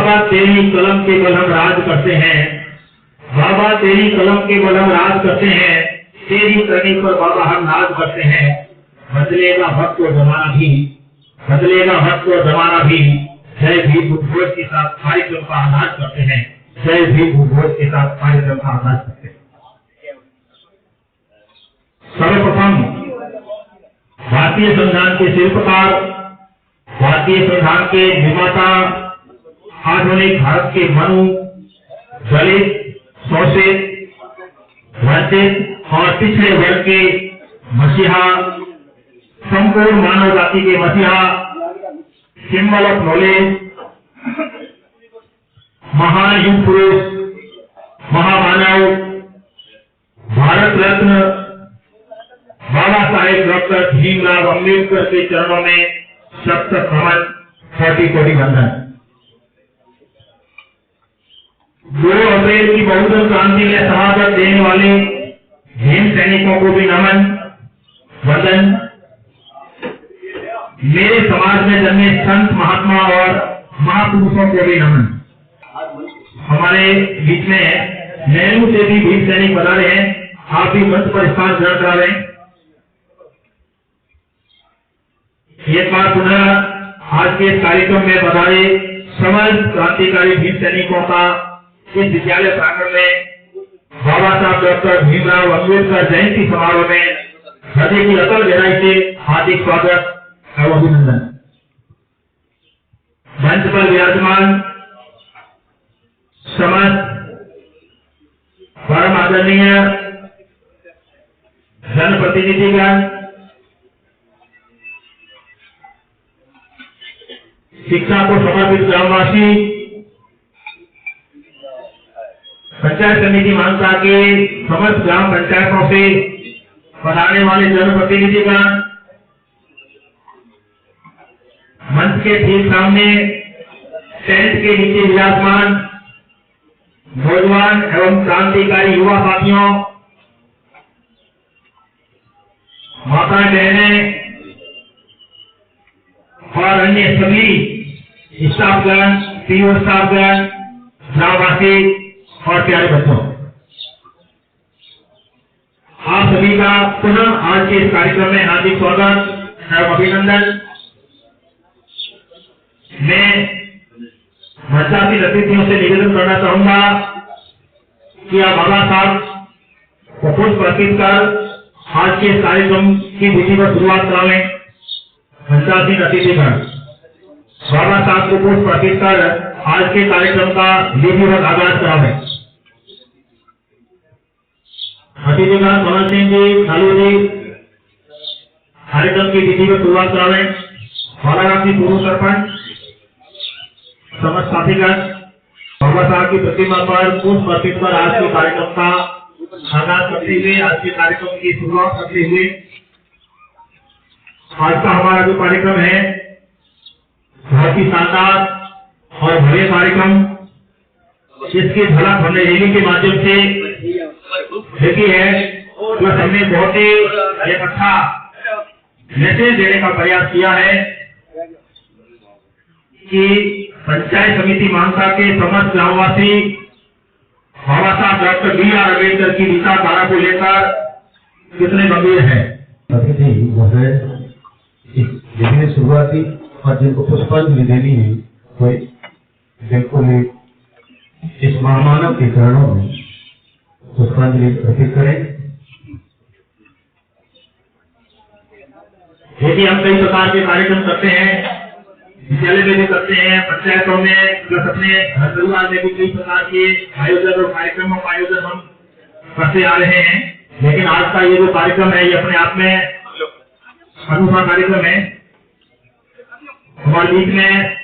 बाबा तेरी कलम के बल हम राज करते हैं, बाबा तेरी कलम के बल हम राज करते हैं, तेरी करनी पर बाबा हम नाज करते हैं। बदलेगा वक्त और जमाना भी, बदलेगा वक्त और जमाना भी, जय भीम उद्घोष के साथ कार्यक्रम का आगाज करते हैं, जय भीम उद्घोष के साथ कार्यक्रम का आगाज करते हैं। सर्वप्रथम भारतीय संविधान के शिल्पकार, भारतीय संविधान के निर्माता, आधुनिक भारत के मनु, दलित, शोषित, वंचित और पिछड़े वर्ग के मसीहा, संपूर्ण मानव जाति के मसीहा, सिंबल ऑफ नॉलेज, महान युग पुरुष, महामानव, भारत रत्न बाबा साहेब डॉक्टर भीमराव अम्बेडकर के चरणों में शत नमन, कोटि कोटि वंदन। 2 अप्रैल की बहुजन क्रांति में शहादत देने वाले भीम सैनिकों को भी नमन, वंदन। मेरे समाज में जन्मे संत, महात्मा और महापुरुषों को भी नमन। हमारे बीच में नेहरू से भी भीम सैनिक बना रहे हैं, आप भी मंच पर स्थान ग्रहण करा रहे हैं। एक बार पुनः आज के कार्यक्रम में बधाई समस्त क्रांतिकारी भीम सैनिकों का इस विद्यालय प्रांगण में बाबा साहब डॉक्टर भीमराव अम्बेडकर जयंती समारोह में हृदय की अतल गहराई से हार्दिक स्वागत एवं अभिनंदन। मंच पर विराजमान समस्त परम आदरणीय जनप्रतिनिधिगण, शिक्षा को समर्पित ग्रामवासी, पंचायत समिति मानसा के समस्त ग्राम पंचायतों से पधारने वाले जनप्रतिनिधिगण, मंच के ठीक सामने टेंट के नीचे विराजमान नौजवान एवं क्रांतिकारी युवा साथियों, माताएं बहनें और अन्य सभी स्टाफगण, पीओ स्टाफगण, ग्रामवासी और प्यारे बच्चों, आप सभी का पुनः आज के इस कार्यक्रम में हार्दिक स्वागत एवं अभिनंदन। मैं मंचासीन अतिथियों से निवेदन करना चाहूंगा कि आप बाबा साहब को पुष्प अर्पित कर आज के इस कार्यक्रम की विधि पर शुरुआत करावें। मंचासीन अतिथिगण बाबा साहब को पुष्प अर्पित कर आज के कार्यक्रम का विधिवत आगाज करावें। अतिथिगण कमल सिंह जी, लालू जी कार्यक्रम की विधिवत शुरुआत करावें। बालाराम जी पूर्व सरपंच, समस्त साथीगण बाबा साहब की प्रतिमा पर पुष्प अर्पित कर आज के कार्यक्रम का आगाज करते हुए, आज के कार्यक्रम की शुरुआत करते हुए, आज का हमारा जो कार्यक्रम है बहुत ही शानदार और भव्य कार्यक्रम, इसकी झलक हमने रैली के माध्यम से देखी है, प्लस हमने बहुत ही एक अच्छा मैसेज देने का प्रयास किया है कि पंचायत समिति मानसा के समस्त ग्रामवासी बाबा साहब डॉक्टर बी.आर. अम्बेडकर की विचारधारा को लेकर कितने गंभीर है। अतिथि महोदय जिन्हें शुरुआती और जिनको पुष्पांजलि देनी है, कोई बिल्कुल इस महामानव के चरणों में पुष्पांजलि अर्पित करें। यदि हम कई प्रकार के कार्यक्रम करते हैं, विद्यालय में भी करते हैं, पंचायतों में प्लस अपने घर परिवार में भी कई प्रकार के आयोजन और कार्यक्रमों का आयोजन हम करते आ रहे हैं, लेकिन आज का ये जो कार्यक्रम है ये अपने आप में अनूठा कार्यक्रम है। हमारे बीच में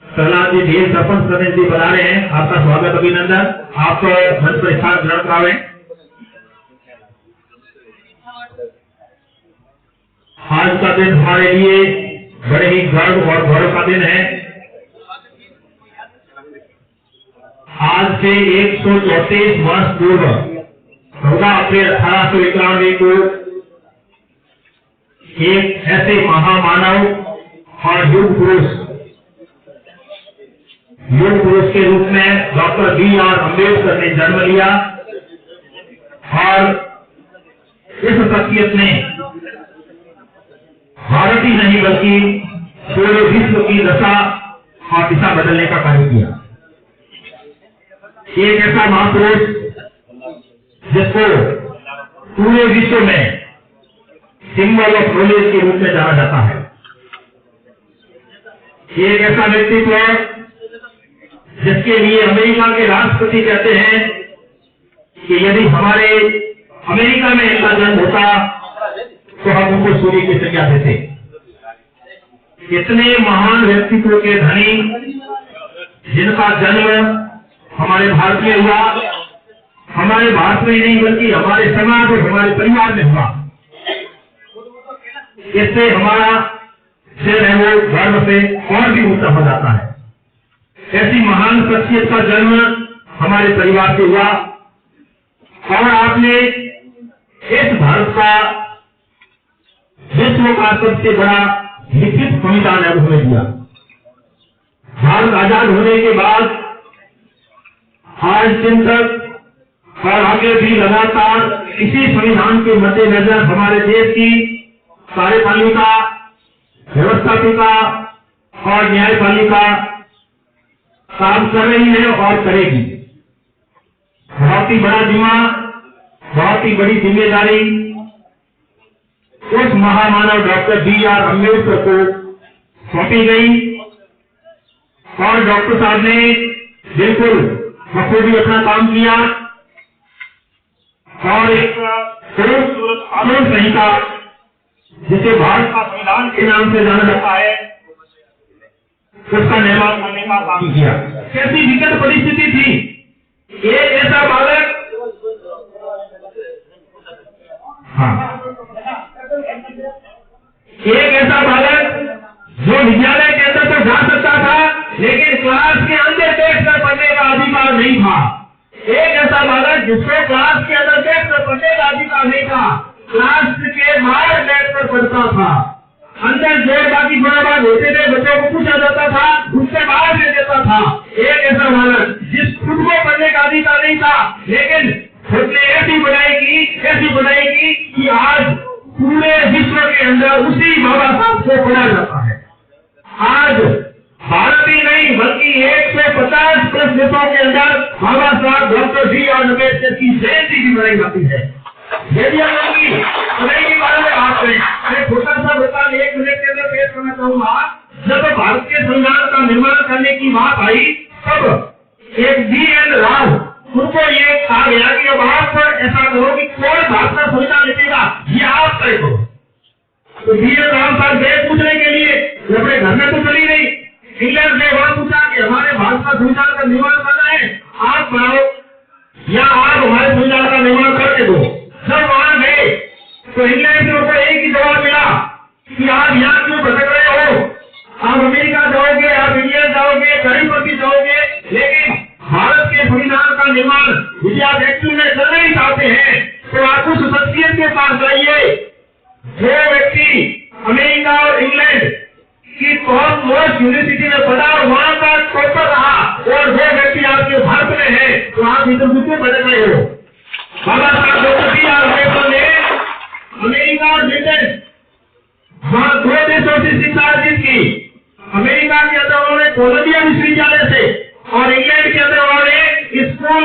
प्रहलाद जी ढेर सरपंच प्रतिनिधि जी बना रहे हैं, आपका स्वागत अभिनंदन। आप मंच पर स्थान ग्रहण करावें। आज का दिन हमारे लिए बड़े ही गर्व और गौरव का दिन है। आज से 134 वर्ष पूर्व 14 अप्रैल 1891 को एक ऐसे महामानव और युग पुरुष युग पुरुष के रूप में डॉक्टर B.R. अम्बेडकर ने जन्म लिया और इस शख्सियत ने भारत ही नहीं बल्कि पूरे विश्व की दशा और दिशा बदलने का कार्य किया। एक ऐसा महापुरुष जिसको पूरे विश्व में सिंबल ऑफ नॉलेज के रूप में जाना जाता है। एक ऐसा व्यक्तित्व जिसके लिए अमेरिका के राष्ट्रपति कहते हैं कि यदि हमारे अमेरिका में इनका जन्म होता तो हम उनको सूर्य की संज्ञा देते। इतने महान व्यक्तित्व के धनी जिनका जन्म हमारे भारत में हुआ, हमारे भारत में ही नहीं बल्कि हमारे समाज और हमारे परिवार में हुआ, इससे हमारा सिर है वो गर्व से और भी ऊंचा हो जाता है। ऐसी महान शख्सियत का जन्म हमारे परिवार से हुआ और आपने इस भारत का विश्व का सबसे बड़ा लिखित संविधान है उसमें दिया। भारत आजाद होने के बाद आज दिन तक और आगे भी लगातार इसी संविधान के मद्देनजर हमारे देश की कार्यपालिका, व्यवस्थापिका और न्यायपालिका काम कर रही है और करेगी। बहुत ही बड़ा जिम्मा, बहुत ही बड़ी जिम्मेदारी उस महामानव डॉक्टर B.R. अम्बेडकर को सौंपी गई और डॉक्टर साहब ने बिल्कुल बखूबी अपना काम किया और एक कानून संहिता जिसे भारत का संविधान के नाम से जाना जाता है उसका निर्माण करने का काम किया। कैसी विकट परिस्थिति थी। एक ऐसा बालक, एक ऐसा बालक जो विद्यालय के अंदर तो जा सकता था लेकिन क्लास के अंदर बैठकर पढ़ने का अधिकार नहीं था। एक ऐसा बालक जिसको क्लास के अंदर बैठकर पढ़ने का अधिकार नहीं था, क्लास के बाहर बैठकर पढ़ता था। अंदर जो बाकी थोड़ा बात होते थे बच्चों को पूछा जाता था, उससे बाहर ले देता था। एक ऐसा बालक जिस खुद को पढ़ने का अधिकार नहीं था लेकिन खुद ने ऐसी पढ़ाई की कि आज पूरे विश्व के अंदर उसी बाबा साहब को पढ़ा जाता है। आज भारत ही नहीं बल्कि 150 प्लस देशों के अंदर बाबा साहब डॉक्टर B.R. अम्बेडकर की जयंती भी मनाई जाती है। यदि हम उनकी पढ़ाई के बारे में बात करें, मैं छोटा सा बता 1 मिनट के अंदर पेश करना चाहूंगा। जब भारत के संविधान का निर्माण करने की बात आई तब एक B.N. राव, उनको ये कहा गया कि अब आप ऐसा करो कि कौन भारत का संविधान लिखेगा ये आप तय करो। तो B.N. राव साहब गए पूछने के लिए, अपने घर में तो चली नहीं, इंग्लैंड से वहां पूछा कि हमारे भारत का संविधान का निर्माण करना है, आप बनाओ या आप हमारे संविधान का निर्माण करके दो। जब वहां गए तो इंग्लैंड से उनको एक ही जवाब मिला कि आप यहाँ क्यों भटक रहे हो, आप अमेरिका जाओगे, आप इंडिया जाओगे, कहीं पर भी जाओगे, लेकिन भारत के संविधान का निर्माण यदि आप एक्चुअल में करना ही चाहते हैं तो आप उस शख्सियत के पास जाइए जो व्यक्ति अमेरिका और इंग्लैंड की टॉप मोस्ट यूनिवर्सिटी में पढ़ा और वहां का टॉपर रहा और वो व्यक्ति आपके भारत में है, तो आप इधर दूसरे भटक रहे हो। बाबा साहब डॉक्टर B.R. अम्बेडकर ने अमेरिका और ब्रिटेन वहां 2 देशों से शिक्षा अर्जित की। अमेरिका के अंदर उन्होंने कोलंबिया विश्वविद्यालय से और इंग्लैंड के अंदर उन्होंने school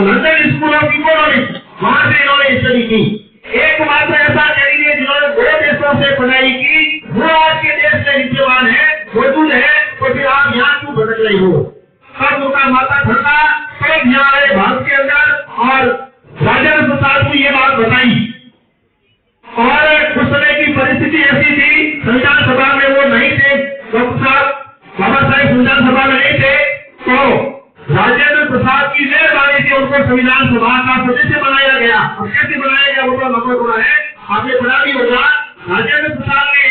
London school of economics वहां से इन्होंने स्टडी की। एकमात्र ऐसा कैंडिडेट जिन्होंने 2 देशों से पढ़ाई की वो आज के देश में विद्यमान है, मौजूद है, तो फिर आप यहाँ क्यों भटक रही हो। तब उनका माता ठंडा तब यहाँ आए भारत के अंदर और राजेंद्र प्रसाद को ये बात बताई और उस समय की परिस्थिति ऐसी थी, संविधान सभा में वो नहीं थे, डॉक्टर साहब बाबा साहेब संविधान सभा में नहीं थे, तो राजेंद्र प्रसाद की मेहरबानी से उनको संविधान सभा का सदस्य बनाया गया। और कैसे बनाया गया वो तो नंबर थोड़ा है, आपने पढ़ा भी होगा। राजेंद्र प्रसाद ने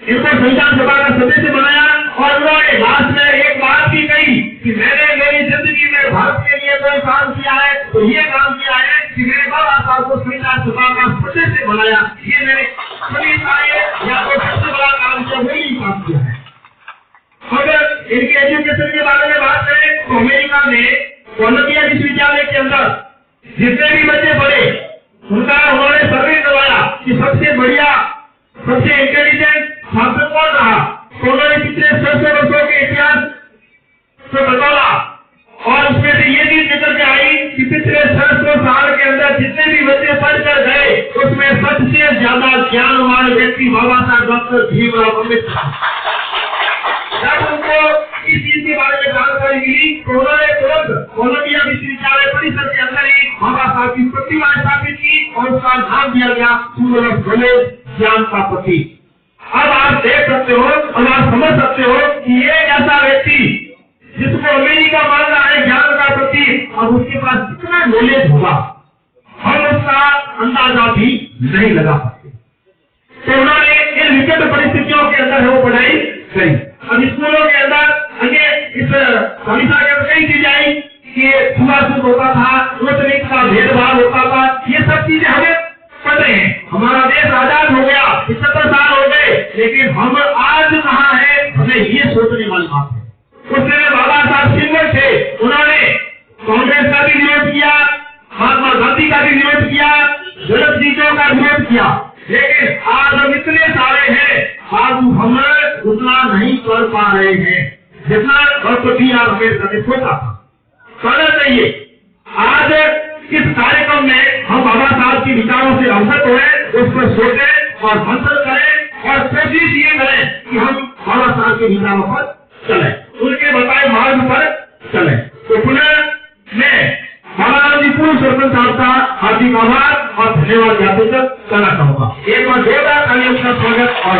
इनको संविधान सभा का सदस्य बनाया और उन्होंने लास्ट में एक बात भी कही कि मैंने मेरी जिंदगी में भारत के लिए कोई काम किया है तो ये काम किया है कि मेरे बाबा साहब को संविधान सभा का सदस्य बनाया। ये मैंने सभी या तो सबसे बड़ा काम किया, वही काम किया है। अगर इनके एजुकेशन के बारे में बात करें तो अमेरिका में कोलंबिया विश्वविद्यालय के अंदर जितने भी बच्चे पढ़े उन्होंने सर्वे करवाया कि सबसे बढ़िया सबसे इंटेलिजेंट छात्र कौन रहा। तो उन्होंने पिछले 600 वर्षों के इतिहास से बतौला और उसमें से ये चीज निकल के आई कि पिछले 600 साल के अंदर जितने भी बच्चे पढ़कर गए उसमें सबसे ज्यादा ज्ञानवान व्यक्ति बाबा साहब डॉक्टर भीमराव अम्बेडकर। जब उनको इस चीज के बारे में जानकारी मिली तो उन्होंने तुरंत कोलंबिया विश्वविद्यालय परिसर के अंदर ही बाबा साहब की प्रतिमा स्थापित की और उसका नाम दिया गया स्कूल ऑफ नॉलेज, ज्ञान का प्रतीक। अब आप देख सकते हो और आप समझ सकते हो कि एक ऐसा व्यक्ति जिसको अमेरिका मान रहा है ज्ञान का प्रतीक, अब उसके पास कितना नॉलेज होगा हम उसका अंदाजा भी नहीं लगा सकते। तो उन्होंने इन विकट परिस्थितियों के अंदर वो पढ़ाई करी। अब स्कूलों के अंदर इस हमेशा के कई चीजें आई कि छुआछूत होता था, उच्च नीच का भेदभाव होता था, ये सब चीजें हमें पता है। हमारा देश आजाद हो गया, 75 साल हो गए, लेकिन हम आज कहाँ है हमें ये सोचने वाली बात है। उस समय बाबा साहब सिंगल थे, उन्होंने कांग्रेस का भी विरोध किया, महात्मा गांधी का भी विरोध किया, गलत चीजों का विरोध किया, लेकिन आज हम इतने सारे हैं, आज हम उतना नहीं कर पा रहे हैं जितना डॉक्टर B.R. अम्बेडकर ने सोचा था करना चाहिए। आज इस कार्यक्रम में हम बाबा साहब के विचारों से अवगत हुए, उस पर सोचें और मंथन करें और कोशिश ये करें कि हम बाबा साहब के विचारों पर चलें, उनके बताए मार्ग पर चलें। तो पुनः मैं बाबा जी पूर्व सरपंच साहब का हार्दिक आभार और धन्यवाद ज्ञापित करना चाहूंगा। एक बार जोरदार तालियों का स्वागत और